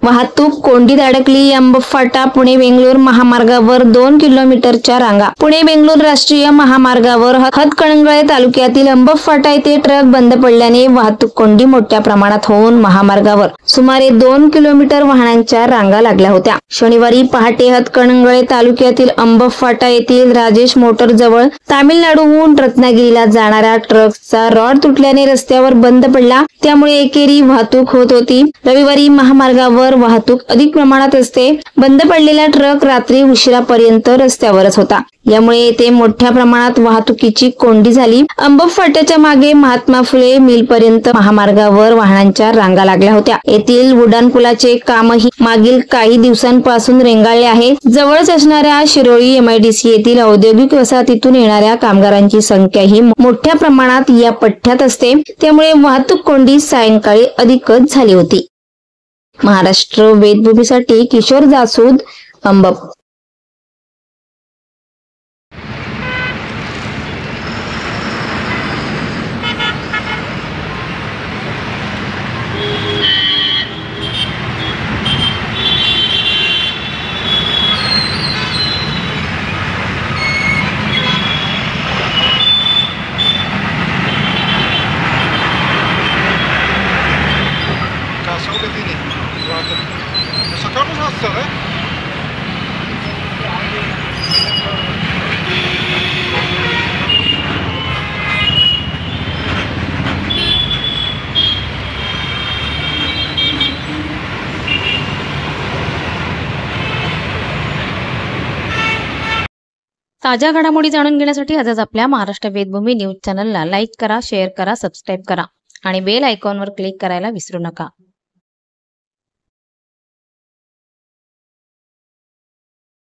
वाहतूक कोंडीत अडकली. अंबफाटा पुणे बेंगलोर महामार्गावर 2 किलोमीटरच्या रांगा. पुणे बेंगलोर राष्ट्रीय महामार्गावर हातकणंगले तालुक्यातील अंबफाटा येथे ट्रक बंद पडल्याने वाहतूक कोंडी मोठ्या प्रमाणात होऊन महामार्गावर सुमारे 2 किलोमीटर वाहनांच्या रांगा लागल्या होत्या. शनिवारी पहाटे हातकणंगले तालुक्यातील अंबफाटा येथील राजेश मोटर जवळ तामिळनाडूहून रत्नागिरीला जाणाऱ्या ट्रकचा रॉड तुटल्याने रस्त्यावर बंद पडला. त्यामुळे एकेरी वाहतूक होत होती. रविवारी महामार्गावर वाहतूक अधिक प्रमाणात असते. बंद पडलेला ट्रक रात्री उशिरापर्यंत रस्त्यावरच होता. यामुळे येथे मोठ्या प्रमाणात वाहतुकीची कोंडी झाली. अंबफाट्याच्या मागे महात्मा फुले मिल पर्यंत महामार्गावर वाहनांच्या रांगा लागल्या होत्या. येथील उड्डाणपुलाचे कामही मागील काही दिवसांपासून रेंगाळले आहे. जवळच असणाऱ्या शिरोळी MIDC येथील औद्योगिक वसाहतीतून येणाऱ्या कामगारांची संख्याही मोठ्या प्रमाणात या पट्ट्यात असते. त्यामुळे वाहतूक कोंडी सायंकाळी अधिकच झाली होती. महाराष्ट्र वेदभूमीसाठी किशोर जासूद, अंबप. सकाळपासून असतं रे. ताज्या घडामोडी जाणून घेण्यासाठी आजच आपल्या महाराष्ट्र वेदभूमी न्यूज चॅनलला लाईक करा, शेअर करा, सबस्क्राईब करा आणि बेल आयकॉनवर क्लिक करायला विसरू नका.